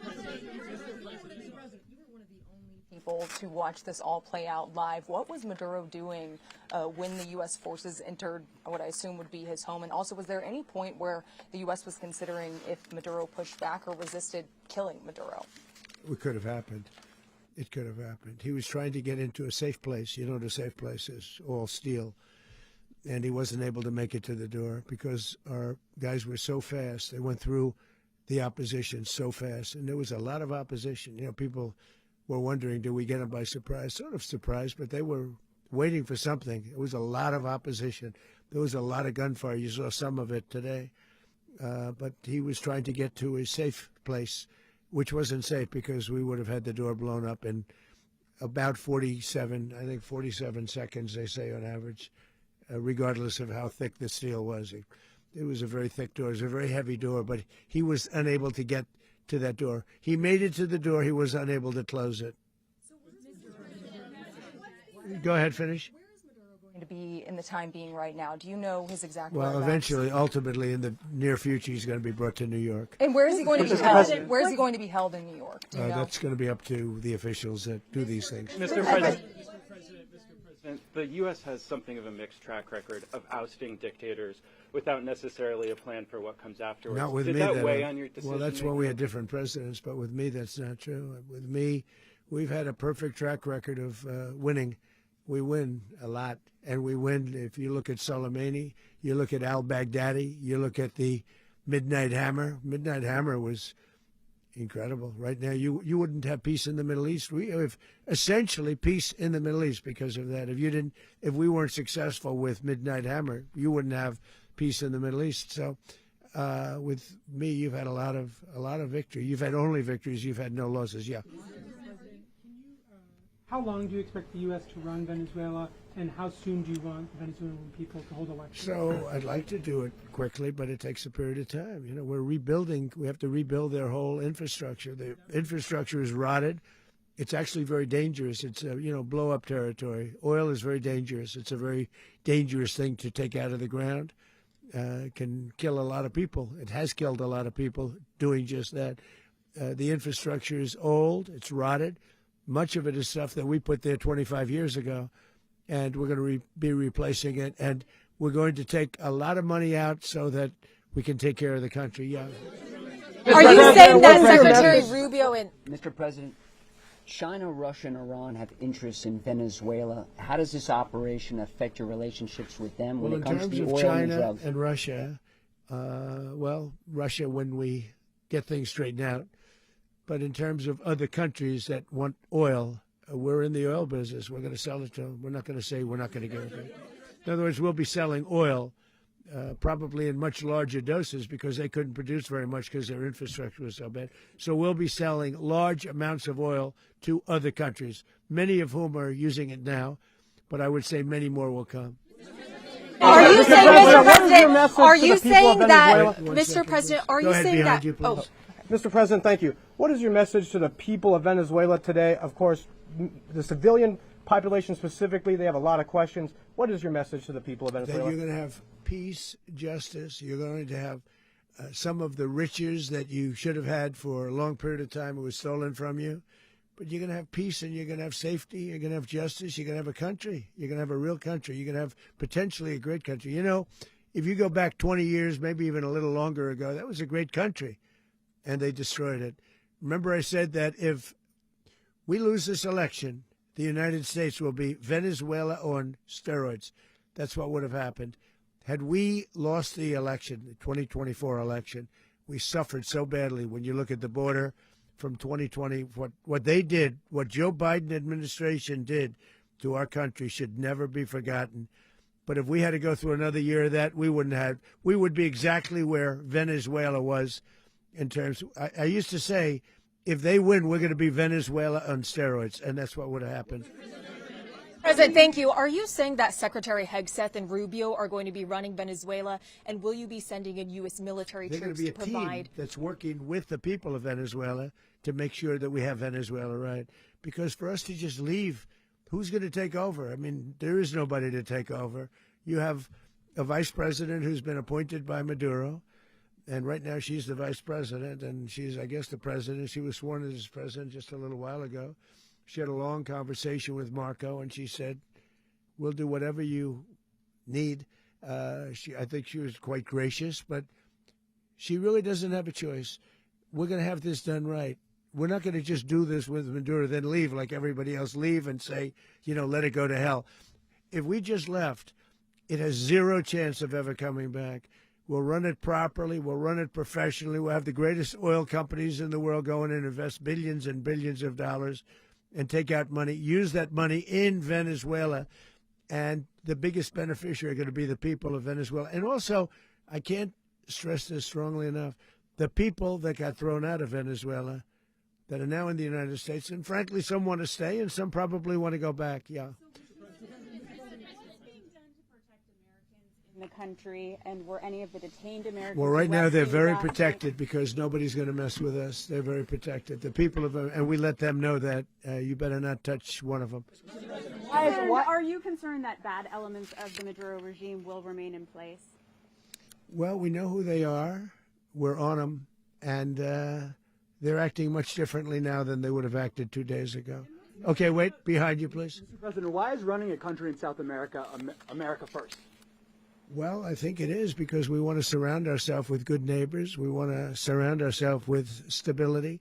People to watch this all play out live. What was Maduro doing when the U.S. forces entered what I assume would be his home? And also, was there any point where the U.S. was considering if Maduro pushed back or resisted killing Maduro? It could have happened. It could have happened. He was trying to get into a safe place. The safe place is all steel. And he wasn't able to make it to the door because our guys were so fast. They went through the opposition so fast. And there was a lot of opposition. People were wondering, do we get them by surprise? Sort of surprised, but they were waiting for something. There was a lot of opposition. There was a lot of gunfire. You saw some of it today. But he was trying to get to a safe place, which wasn't safe because we would have had the door blown up in about 47 seconds, they say on average, regardless of how thick the steel was. It was a very thick door. It was a very heavy door, but he was unable to get to that door. He made it to the door. He was unable to close it. Go ahead, finish. To be in the time being right now. Do you know his exact whereabouts? Well, eventually, ultimately, in the near future, he's going to be brought to New York. And where is he going to be held? Where is he going to be held in New York? Do you know? That's going to be up to the officials that do these things. Mr. President, the U.S. has something of a mixed track record of ousting dictators without necessarily a plan for what comes afterwards. Not with Did me. that weigh on your decision? Well, that's when we had different presidents, but with me, that's not true. With me, we've had a perfect track record of winning. We win a lot, and we win. If you look at Soleimani, you look at al-Baghdadi, you look at the Midnight Hammer. Midnight Hammer was incredible. Right now, you wouldn't have peace in the Middle East. We have essentially peace in the Middle East because of that. If we weren't successful with Midnight Hammer, you wouldn't have peace in the Middle East. So, with me, you've had a lot of victory. You've had only victories. You've had no losses. Yeah. How long do you expect the U.S. to run Venezuela, and how soon do you want the Venezuelan people to hold elections? So I'd like to do it quickly, but it takes a period of time. We're rebuilding. We have to rebuild their whole infrastructure. The infrastructure is rotted. It's actually very dangerous. It's blow-up territory. Oil is very dangerous. It's a very dangerous thing to take out of the ground. can kill a lot of people. It has killed a lot of people doing just that. The infrastructure is old. It's rotted. Much of it is stuff that we put there 25 years ago, and we're going to be replacing it. And we're going to take a lot of money out so that we can take care of the country. Yeah. Are you saying that Secretary Rubio and Mr. President, China, Russia, and Iran have interests in Venezuela. How does this operation affect your relationships with them when it comes to the oil and drugs? In terms of China and Russia, Russia when we get things straightened out. But in terms of other countries that want oil, we're in the oil business. We're going to sell it to them. We're not going to say we're not going to give it. In other words, we'll be selling oil probably in much larger doses because they couldn't produce very much because their infrastructure was so bad. So we'll be selling large amounts of oil to other countries, many of whom are using it now, but I would say many more will come. Are you saying, Mr. President, are you saying that, Mr. President, are you saying that? Oh. Mr. President, thank you. What is your message to the people of Venezuela today? Of course, the civilian population specifically, they have a lot of questions. What is your message to the people of Venezuela? That you're going to have peace, justice. You're going to have some of the riches that you should have had for a long period of time. It was stolen from you. But you're going to have peace and you're going to have safety. You're going to have justice. You're going to have a country. You're going to have a real country. You're going to have potentially a great country. You know, if you go back 20 years, maybe even a little longer ago, that was a great country. And they destroyed it. Remember I said that if we lose this election, the United States will be Venezuela on steroids. That's what would have happened. Had we lost the election, the 2024 election, we suffered so badly. When you look at the border from 2020, what they did, what Joe Biden administration did to our country should never be forgotten. But if we had to go through another year of that, we would be exactly where Venezuela was in terms. I used to say, if they win, we're going to be Venezuela on steroids, and that's what would have happened. President, thank you. Are you saying that Secretary Hegseth and Rubio are going to be running Venezuela, and will you be sending in U.S. military troops to provide? They're going to be a team that's working with the people of Venezuela to make sure that we have Venezuela right. Because for us to just leave, who's going to take over? I mean, there is nobody to take over. You have a vice president who's been appointed by Maduro. And right now she's the vice president, and she's, I guess, the president. She was sworn in as president just a little while ago. She had a long conversation with Marco, and she said, we'll do whatever you need. I think she was quite gracious, but she really doesn't have a choice. We're going to have this done right. We're not going to just do this with Maduro, then leave like everybody else, leave and say, let it go to hell. If we just left, it has zero chance of ever coming back. We'll run it properly. We'll run it professionally. We'll have the greatest oil companies in the world go in and invest billions and billions of dollars and take out money, use that money in Venezuela. And the biggest beneficiary are going to be the people of Venezuela. And also, I can't stress this strongly enough, the people that got thrown out of Venezuela that are now in the United States, and frankly, some want to stay and some probably want to go back. Yeah. The country, and were any of the detained Americans? Well, right now they're very protected because nobody's going to mess with us. They're very protected. The people of, and we let them know that you better not touch one of them. Are you concerned that bad elements of the Maduro regime will remain in place? Well, we know who they are. We're on them, and they're acting much differently now than they would have acted 2 days ago. Okay, wait, behind you, please. Mr. President, why is running a country in South America America first? Well, I think it is because we want to surround ourselves with good neighbors. We want to surround ourselves with stability.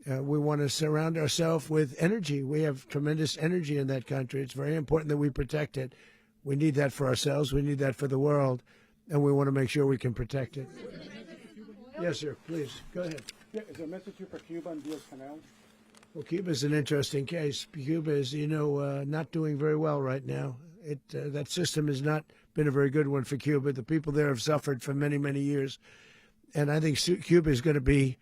We want to surround ourselves with energy. We have tremendous energy in that country. It's very important that we protect it. We need that for ourselves. We need that for the world. And we want to make sure we can protect it. Yes, sir. Please, go ahead. Yeah, is there a message here for Cuba and Diaz-Canel? Well, Cuba is an interesting case. Cuba is, not doing very well right now. That system has not been a very good one for Cuba. The people there have suffered for many, many years. And I think Cuba is going to be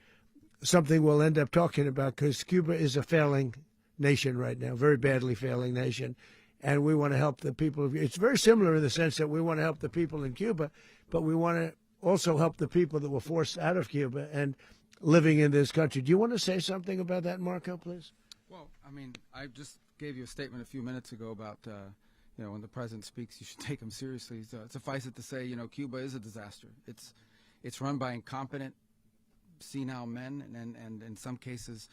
something we'll end up talking about because Cuba is a failing nation right now, very badly failing nation. And we want to help the people. It's very similar in the sense that we want to help the people in Cuba, but we want to also help the people that were forced out of Cuba and living in this country. Do you want to say something about that, Marco, please? Well, I mean, I just gave you a statement a few minutes ago about you know, when the president speaks, you should take him seriously. So suffice it to say, you know, Cuba is a disaster. It's run by incompetent, senile men, and in some cases,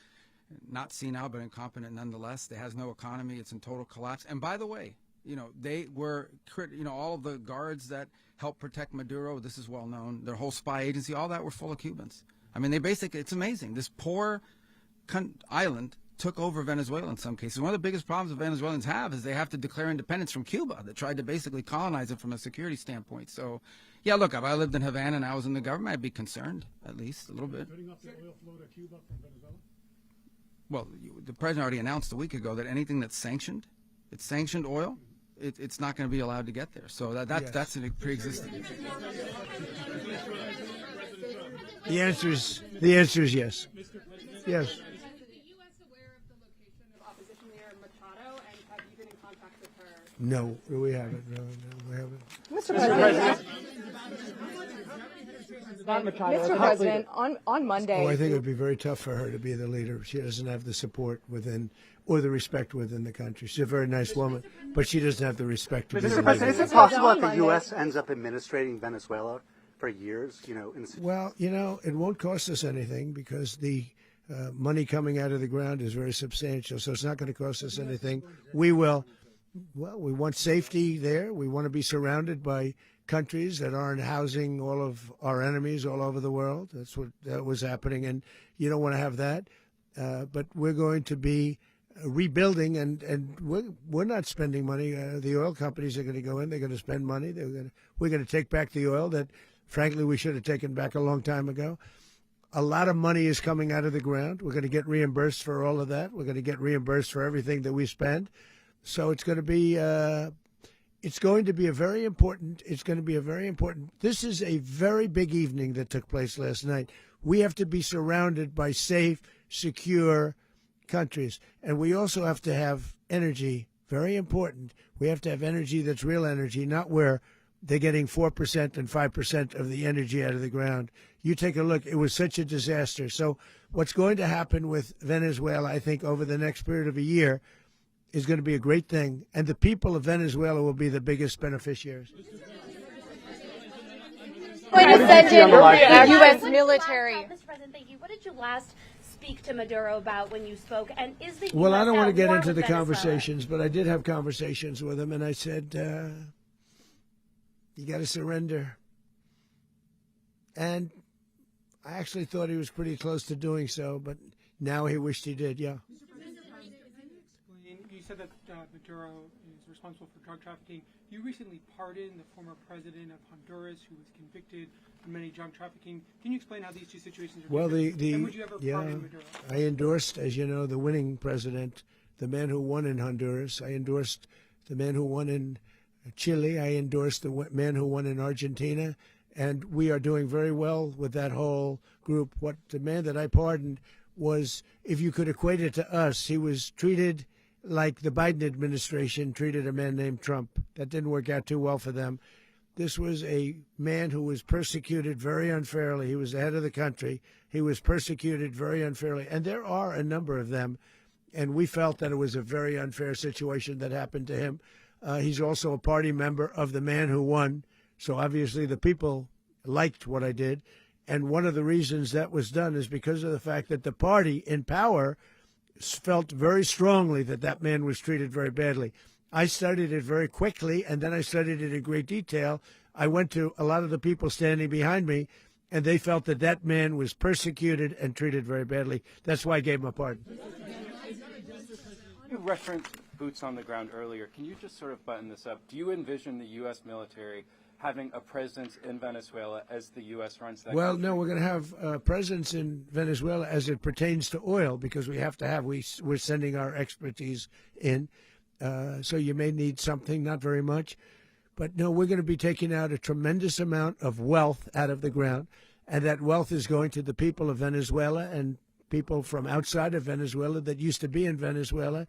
not senile but incompetent nonetheless. It has no economy. It's in total collapse. And by the way, you know, they were, you know, all of the guards that helped protect Maduro, this is well known, their whole spy agency, all that were full of Cubans. I mean, they basically, it's amazing. This poor island took over Venezuela in some cases. One of the biggest problems the Venezuelans have is they have to declare independence from Cuba that tried to basically colonize it from a security standpoint. So, yeah, look, if I lived in Havana and I was in the government, I'd be concerned, at least a little bit. Cutting off the oil flow to Cuba from Venezuela? Well, the president already announced a week ago that anything that's sanctioned, it's sanctioned oil, it's not going to be allowed to get there. So that's a pre-existing. The answer is yes. Yes. Is the U.S. aware of the location of opposition leader Machado, and have you been in contact with her? No, we haven't. No, we haven't. Mr. President. Mr. President, on Monday. Oh, I think it would be very tough for her to be the leader. She doesn't have the support within or the respect within the country. She's a very nice woman, but she doesn't have the respect. Mr. President, is it possible that the U.S. ends up administrating Venezuela for years? You know, well, you know, it won't cost us anything because the money coming out of the ground is very substantial. So it's not going to cost us anything. We will. Well, we want safety there. We want to be surrounded by countries that aren't housing all of our enemies all over the world. That's what that was happening, and you don't want to have that. But we're going to be rebuilding, and we're not spending money. The oil companies are going to go in. They're going to spend money. We're going to take back the oil that, frankly, we should have taken back a long time ago. A lot of money is coming out of the ground. We're going to get reimbursed for all of that. We're going to get reimbursed for everything that we spend. So it's going to be a very important. This is a very big evening that took place last night. We have to be surrounded by safe, secure countries, and we also have to have energy. Very important. We have to have energy that's real energy, not where they're getting 4% and 5% of the energy out of the ground. You take a look. It was such a disaster. So what's going to happen with Venezuela, I think, over the next period of a year is going to be a great thing, and the people of Venezuela will be the biggest beneficiaries. Going to send in the U.S. military. Mr. President, thank you. What did you last speak to Maduro about when you spoke? And is the Well, US I don't want to get war into with the Venezuela? conversations, but I did have conversations with him, and I said, you got to surrender. And I actually thought he was pretty close to doing so, but now he wished he did, yeah. You said that Maduro is responsible for drug trafficking. You recently pardoned the former president of Honduras who was convicted of many drug trafficking. Can you explain how these two situations are different? And would you ever pardon Maduro? I endorsed, as you know, the winning president, the man who won in Honduras. I endorsed the man who won in Chile. I endorsed the man who won in Argentina. And we are doing very well with that whole group. What the man that I pardoned was, if you could equate it to us, he was treated like the Biden administration treated a man named Trump. That didn't work out too well for them. This was a man who was persecuted very unfairly. He was the head of the country. He was persecuted very unfairly. And there are a number of them. And we felt that it was a very unfair situation that happened to him. He's also a party member of the man who won. So obviously the people liked what I did. And one of the reasons that was done is because of the fact that the party in power felt very strongly that that man was treated very badly. I studied it very quickly, and then I studied it in great detail. I went to a lot of the people standing behind me, and they felt that that man was persecuted and treated very badly. That's why I gave him a pardon. You referenced boots on the ground earlier. Can you just sort of button this up? Do you envision the U.S. military having a presence in Venezuela as the U.S. runs that Well, country? no, we're going to have a presence in Venezuela as it pertains to oil, because we have to have, we're sending our expertise in. So you may need something, not very much. But no, we're going to be taking out a tremendous amount of wealth out of the ground. And that wealth is going to the people of Venezuela and people from outside of Venezuela that used to be in Venezuela.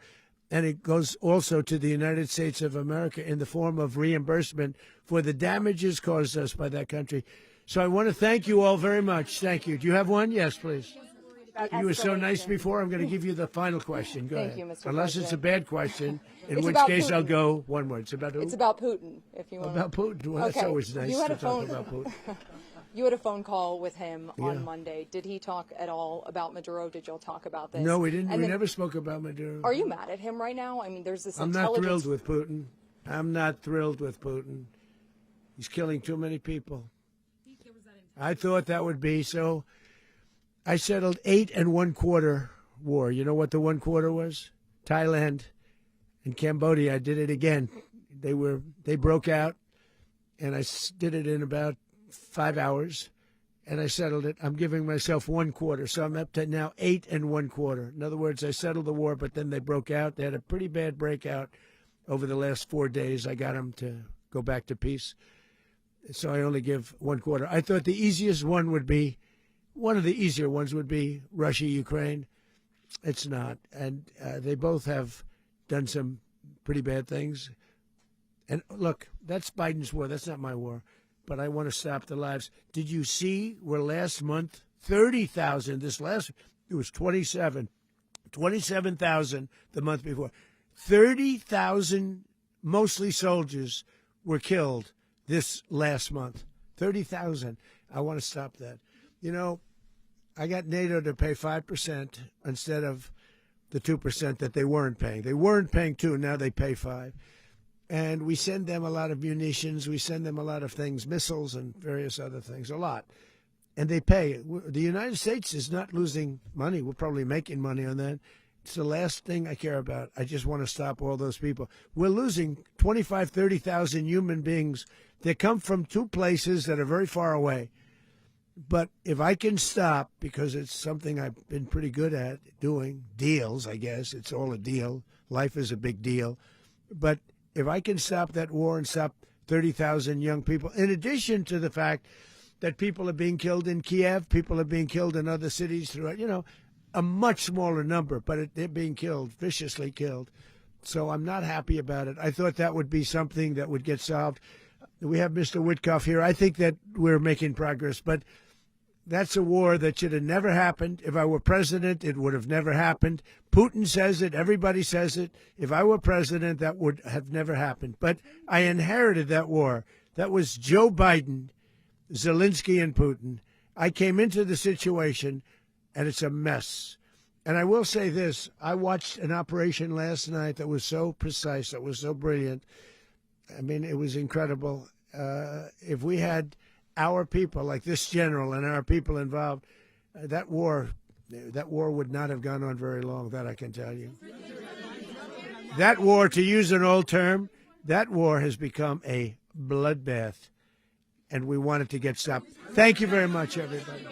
And it goes also to the United States of America in the form of reimbursement for the damages caused us by that country. So I want to thank you all very much. Thank you. Do you have one? Yes, please. You were so nice before. I'm going to give you the final question. Go ahead. Thank you, Mr. Unless President. it's a bad question, in It's which about case I'll Putin. go one word. It's about who? It's about Putin, if you want. About Putin. Well, that's Okay. always nice You had to a talk phone- about Putin. You had a phone call with him Yeah. on Monday. Did he talk at all about Maduro? Did y'all talk about this? No, we didn't. And We then- never spoke about Maduro. Are you mad at him right now? I mean, there's this I'm not intelligence. thrilled with Putin. I'm not thrilled with Putin. He's killing too many people. I thought that would be so. I settled 8 1/4 war. You know what the 1/4 was? Thailand and Cambodia. I did it again. They broke out, and I did it in about 5 hours, and I settled it. I'm giving myself 1/4, so I'm up to now 8 1/4. In other words, I settled the war, but then they broke out. They had a pretty bad breakout over the last 4 days. I got them to go back to peace, so I only give 1/4. I thought the easiest one would be, one of the easier ones would be Russia, Ukraine. It's not, and they both have done some pretty bad things. And look, that's Biden's war. That's not my war. But I want to stop the lives. Did you see where last month, 30,000, it was 27,000 the month before. 30,000, mostly soldiers, were killed this last month. 30,000. I want to stop that. You know, I got NATO to pay 5% instead of the 2% that they weren't paying. They weren't paying 2, now they pay 5. And we send them a lot of munitions. We send them a lot of things, missiles and various other things, a lot. And they pay. The United States is not losing money. We're probably making money on that. It's the last thing I care about. I just want to stop all those people. We're losing 25,000, 30,000 human beings that come from 2 places that are very far away. But if I can stop, because it's something I've been pretty good at doing, deals, I guess. It's all a deal. Life is a big deal. But if I can stop that war and stop 30,000 young people, in addition to the fact that people are being killed in Kiev, people are being killed in other cities throughout, a much smaller number, but they're being killed, viciously killed. So I'm not happy about it. I thought that would be something that would get solved. We have Mr. Witkoff here. I think that we're making progress, but that's a war that should have never happened. If I were president, it would have never happened. Putin says it. Everybody says it. If I were president, that would have never happened. But I inherited that war. That was Joe Biden, Zelensky, and Putin. I came into the situation, and it's a mess. And I will say this. I watched an operation last night that was so precise, that was so brilliant. I mean, it was incredible. If we had our people, like this general and our people involved, that war would not have gone on very long, that I can tell you. That war, to use an old term, that war has become a bloodbath, and we want it to get stopped. Thank you very much, everybody.